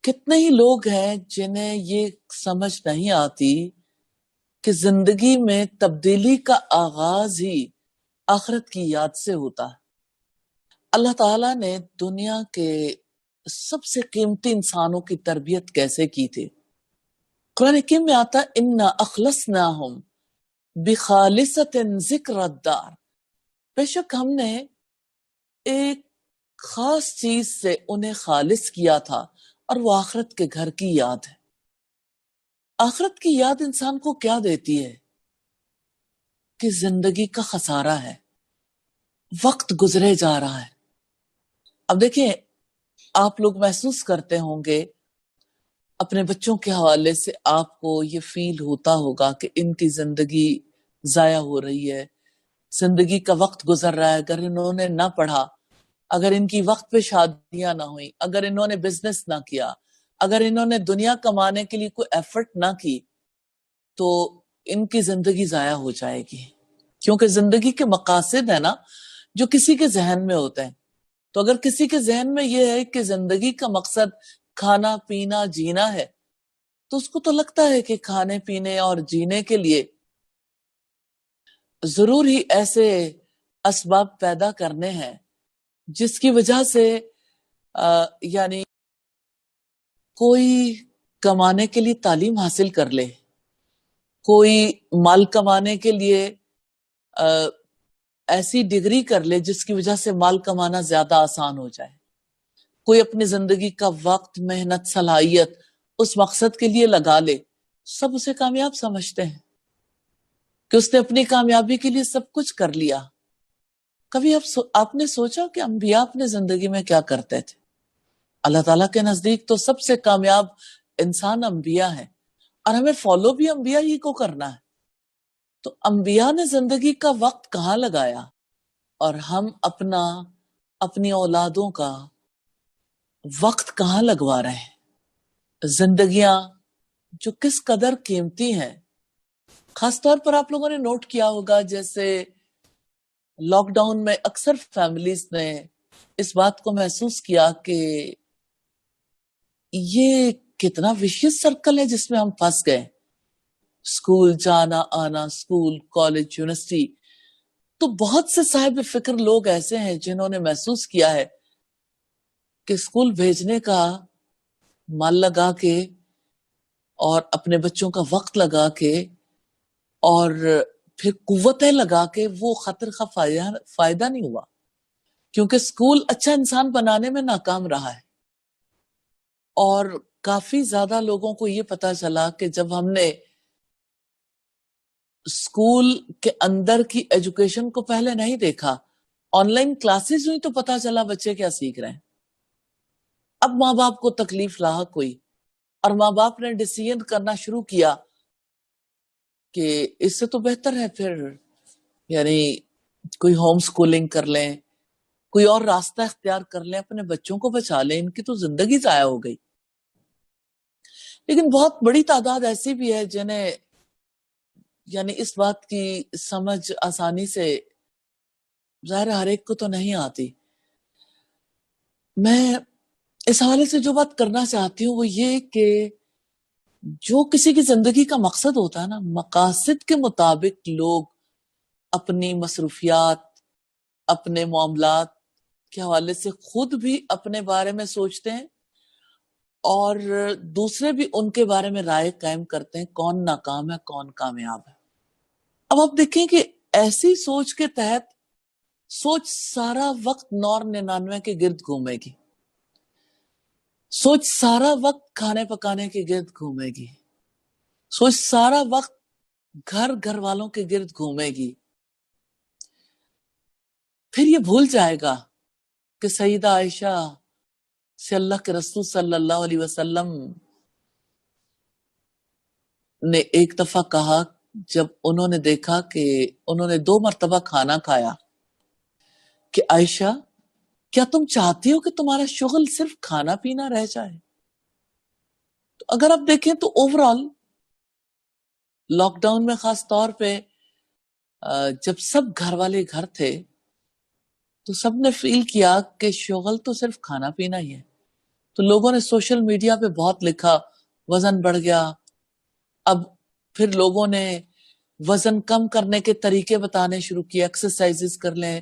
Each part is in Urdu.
کتنے ہی لوگ ہیں جنہیں یہ سمجھ نہیں آتی کہ زندگی میں تبدیلی کا آغاز ہی آخرت کی یاد سے ہوتا ہے۔ اللہ تعالیٰ نے دنیا کے سب سے قیمتی انسانوں کی تربیت کیسے کی تھی؟ قرآن حکیم میں آتا اِنَّا أَخْلَصْنَاهُمْ بِخَالِصَةٍ ذِكْرَ الدَّارِ، بے شک ہم نے ایک خاص چیز سے انہیں خالص کیا تھا، اور وہ آخرت کے گھر کی یاد ہے۔ آخرت کی یاد انسان کو کیا دیتی ہے؟ کہ زندگی کا خسارہ ہے، وقت گزرے جا رہا ہے۔ اب دیکھیں، آپ لوگ محسوس کرتے ہوں گے اپنے بچوں کے حوالے سے، آپ کو یہ فیل ہوتا ہوگا کہ ان کی زندگی ضائع ہو رہی ہے، زندگی کا وقت گزر رہا ہے۔ اگر انہوں نے نہ پڑھا، اگر ان کی وقت پہ شادیاں نہ ہوئی، اگر انہوں نے بزنس نہ کیا، اگر انہوں نے دنیا کمانے کے لیے کوئی ایفرٹ نہ کی، تو ان کی زندگی ضائع ہو جائے گی۔ کیونکہ زندگی کے مقاصد ہے نا جو کسی کے ذہن میں ہوتے ہیں۔ تو اگر کسی کے ذہن میں یہ ہے کہ زندگی کا مقصد کھانا پینا جینا ہے، تو اس کو تو لگتا ہے کہ کھانے پینے اور جینے کے لیے ضرور ہی ایسے اسباب پیدا کرنے ہیں جس کی وجہ سے یعنی کوئی کمانے کے لیے تعلیم حاصل کر لے، کوئی مال کمانے کے لیے ایسی ڈگری کر لے جس کی وجہ سے مال کمانا زیادہ آسان ہو جائے، کوئی اپنی زندگی کا وقت، محنت، صلاحیت اس مقصد کے لیے لگا لے، سب اسے کامیاب سمجھتے ہیں کہ اس نے اپنی کامیابی کے لیے سب کچھ کر لیا۔ کبھی آپ نے سوچا کہ انبیاء اپنے زندگی میں کیا کرتے تھے؟ اللہ تعالیٰ کے نزدیک تو سب سے کامیاب انسان انبیاء ہیں، اور ہمیں فالو بھی انبیاء ہی کو کرنا ہے۔ تو انبیاء نے زندگی کا وقت کہاں لگایا، اور ہم اپنی اولادوں کا وقت کہاں لگوا رہے ہیں؟ زندگیاں جو کس قدر قیمتی ہیں۔ خاص طور پر آپ لوگوں نے نوٹ کیا ہوگا، جیسے لاک ڈاؤن میں اکثر فیملیز نے اس بات کو محسوس کیا کہ یہ کتنا ویشیس سرکل ہے جس میں ہم پھنس گئے۔ اسکول جانا آنا، اسکول، کالج، یونیورسٹی، تو بہت سے صاحب فکر لوگ ایسے ہیں جنہوں نے محسوس کیا ہے کہ اسکول بھیجنے کا مال لگا کے اور اپنے بچوں کا وقت لگا کے اور پھر قوتیں لگا کے وہ خطر کا فائدہ نہیں ہوا، کیونکہ اسکول اچھا انسان بنانے میں ناکام رہا ہے۔ اور کافی زیادہ لوگوں کو یہ پتا چلا کہ جب ہم نے اسکول کے اندر کی ایجوکیشن کو پہلے نہیں دیکھا، آن لائن کلاسز ہوئی تو پتا چلا بچے کیا سیکھ رہے ہیں۔ اب ماں باپ کو تکلیف لاحق ہوئی، اور ماں باپ نے ڈیسیژن کرنا شروع کیا کہ اس سے تو بہتر ہے پھر یعنی کوئی ہوم سکولنگ کر لیں، کوئی اور راستہ اختیار کر لیں، اپنے بچوں کو بچا لیں، ان کی تو زندگی ضائع ہو گئی۔ لیکن بہت بڑی تعداد ایسی بھی ہے جنہیں یعنی اس بات کی سمجھ آسانی سے، ظاہر ہر ایک کو تو نہیں آتی۔ میں اس حوالے سے جو بات کرنا چاہتی ہوں وہ یہ کہ جو کسی کی زندگی کا مقصد ہوتا ہے نا، مقاصد کے مطابق لوگ اپنی مصروفیات، اپنے معاملات کے حوالے سے خود بھی اپنے بارے میں سوچتے ہیں، اور دوسرے بھی ان کے بارے میں رائے قائم کرتے ہیں، کون ناکام ہے کون کامیاب ہے۔ اب آپ دیکھیں کہ ایسی سوچ کے تحت سوچ سارا وقت 999 کے گرد گھومے گی، سوچ سارا وقت کھانے پکانے کے گرد گھومے گی، سوچ سارا وقت گھر والوں کے گرد گھومے گی۔ پھر یہ بھول جائے گا کہ سیدہ عائشہ سے اللہ کے رسول صلی اللہ علیہ وسلم نے ایک دفعہ کہا، جب انہوں نے دیکھا کہ انہوں نے 2 مرتبہ کھانا کھایا، کہ عائشہ کیا تم چاہتی ہو کہ تمہارا شغل صرف کھانا پینا رہ جائے؟ تو اگر آپ دیکھیں تو اوورآل لاک ڈاؤن میں خاص طور پہ جب سب گھر والے گھر تھے تو سب نے فیل کیا کہ شغل تو صرف کھانا پینا ہی ہے۔ تو لوگوں نے سوشل میڈیا پہ بہت لکھا وزن بڑھ گیا. اب پھر لوگوں نے وزن کم کرنے کے طریقے بتانے شروع کیے. ایکسرسائز کر لیں,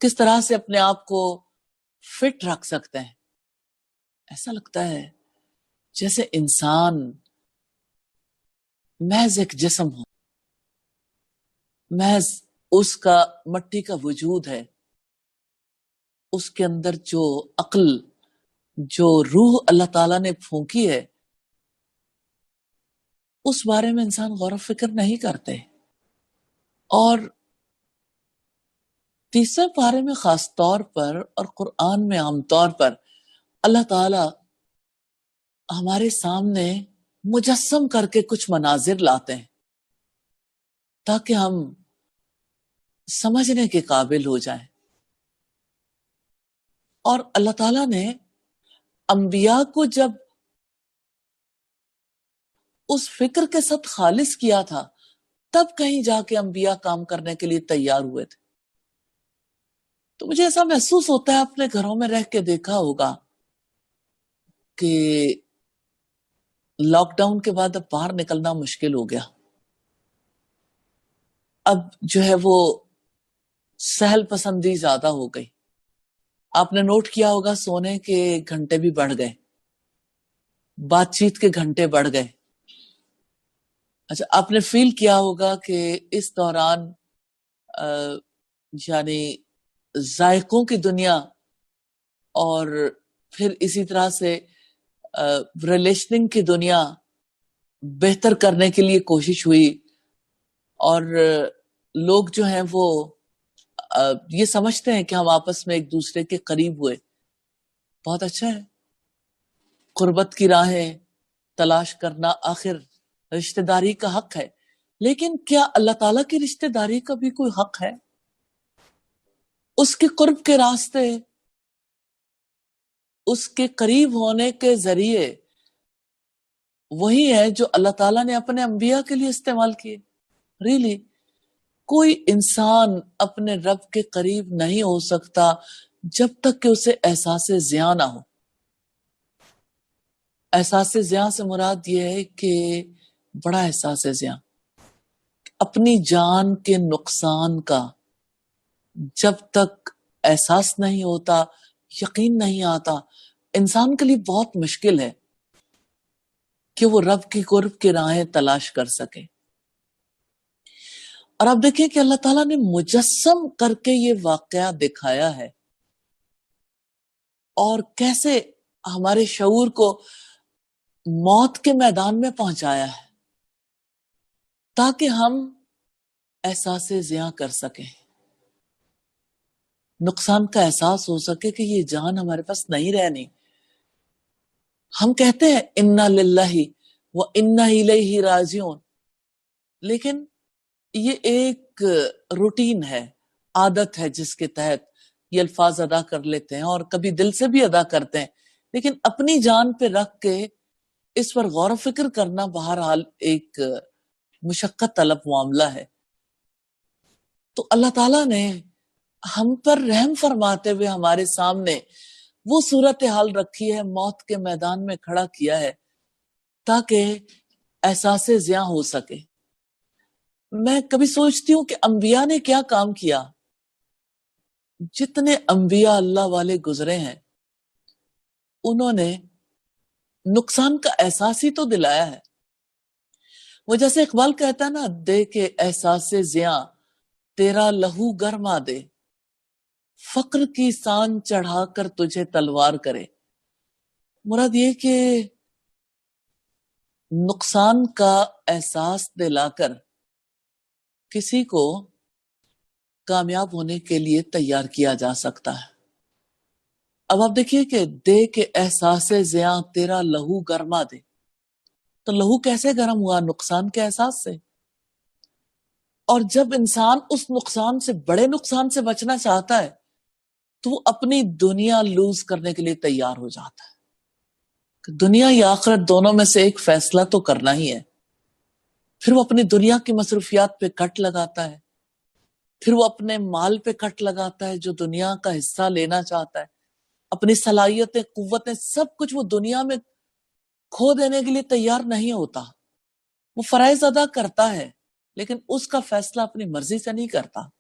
کس طرح سے اپنے آپ کو فٹ رکھ سکتے ہیں. ایسا لگتا ہے جیسے انسان محض ایک جسم ہو, محض اس کا مٹی کا وجود ہے, اس کے اندر جو عقل, جو روح اللہ تعالیٰ نے پھونکی ہے, اس بارے میں انسان غور و فکر نہیں کرتے. اور تیسرے پارے میں خاص طور پر اور قرآن میں عام طور پر اللہ تعالیٰ ہمارے سامنے مجسم کر کے کچھ مناظر لاتے ہیں تاکہ ہم سمجھنے کے قابل ہو جائیں. اور اللہ تعالیٰ نے انبیاء کو جب اس فکر کے ساتھ خالص کیا تھا تب کہیں جا کے انبیاء کام کرنے کے لیے تیار ہوئے تھے. تو مجھے ایسا محسوس ہوتا ہے, اپنے گھروں میں رہ کے دیکھا ہوگا کہ لاک ڈاؤن کے بعد اب باہر نکلنا مشکل ہو گیا. اب جو ہے وہ سہل پسندی زیادہ ہو گئی. آپ نے نوٹ کیا ہوگا سونے کے گھنٹے بھی بڑھ گئے, بات چیت کے گھنٹے بڑھ گئے. اچھا, آپ نے فیل کیا ہوگا کہ اس دوران یعنی ذائقوں کی دنیا اور پھر اسی طرح سے ریلیشننگ کی دنیا بہتر کرنے کے لیے کوشش ہوئی, اور لوگ جو ہیں وہ یہ سمجھتے ہیں کہ ہم آپس میں ایک دوسرے کے قریب ہوئے. بہت اچھا ہے, قربت کی راہیں تلاش کرنا آخر رشتہ داری کا حق ہے. لیکن کیا اللہ تعالیٰ کی رشتہ داری کا بھی کوئی حق ہے؟ اس کے قرب کے راستے, اس کے قریب ہونے کے ذریعے وہی ہے جو اللہ تعالیٰ نے اپنے انبیاء کے لیے استعمال کیے. ریلی کوئی انسان اپنے رب کے قریب نہیں ہو سکتا جب تک کہ اسے احساس زیاں نہ ہو. احساس زیاں سے مراد یہ ہے کہ بڑا احساس زیاں, اپنی جان کے نقصان کا جب تک احساس نہیں ہوتا, یقین نہیں آتا, انسان کے لیے بہت مشکل ہے کہ وہ رب کی قرب کی راہیں تلاش کر سکے. اور آپ دیکھیں کہ اللہ تعالیٰ نے مجسم کر کے یہ واقعہ دکھایا ہے, اور کیسے ہمارے شعور کو موت کے میدان میں پہنچایا ہے تاکہ ہم احساس زیاں کر سکیں, نقصان کا احساس ہو سکے کہ یہ جان ہمارے پاس نہیں رہنی. ہم کہتے ہیں انا للہ و انا الیہ راجعون, لیکن یہ ایک روٹین ہے, عادت ہے جس کے تحت یہ الفاظ ادا کر لیتے ہیں, اور کبھی دل سے بھی ادا کرتے ہیں, لیکن اپنی جان پہ رکھ کے اس پر غور و فکر کرنا بہرحال ایک مشقت طلب معاملہ ہے. تو اللہ تعالیٰ نے ہم پر رحم فرماتے ہوئے ہمارے سامنے وہ صورتحال رکھی ہے, موت کے میدان میں کھڑا کیا ہے تاکہ احساس زیاں ہو سکے. میں کبھی سوچتی ہوں کہ انبیاء نے کیا کام کیا. جتنے انبیاء اللہ والے گزرے ہیں انہوں نے نقصان کا احساس ہی تو دلایا ہے. وہ جیسے اقبال کہتا ہے نا, دے کے احساس زیاں تیرا لہو گرما دے, فقر کی سان چڑھا کر تجھے تلوار کرے. مراد یہ کہ نقصان کا احساس دلا کر کسی کو کامیاب ہونے کے لیے تیار کیا جا سکتا ہے. اب آپ دیکھیے کہ دے کے احساس زیاں تیرا لہو گرما دے, تو لہو کیسے گرم ہوا؟ نقصان کے احساس سے. اور جب انسان اس نقصان سے, بڑے نقصان سے بچنا چاہتا ہے تو وہ اپنی دنیا لوز کرنے کے لیے تیار ہو جاتا ہے. دنیا یا آخرت دونوں میں سے ایک فیصلہ تو کرنا ہی ہے. پھر وہ اپنی دنیا کی مصروفیات پہ کٹ لگاتا ہے, پھر وہ اپنے مال پہ کٹ لگاتا ہے جو دنیا کا حصہ لینا چاہتا ہے, اپنی صلاحیتیں، قوتیں، سب کچھ وہ دنیا میں کھو دینے کے لیے تیار نہیں ہوتا. وہ فرائض ادا کرتا ہے لیکن اس کا فیصلہ اپنی مرضی سے نہیں کرتا.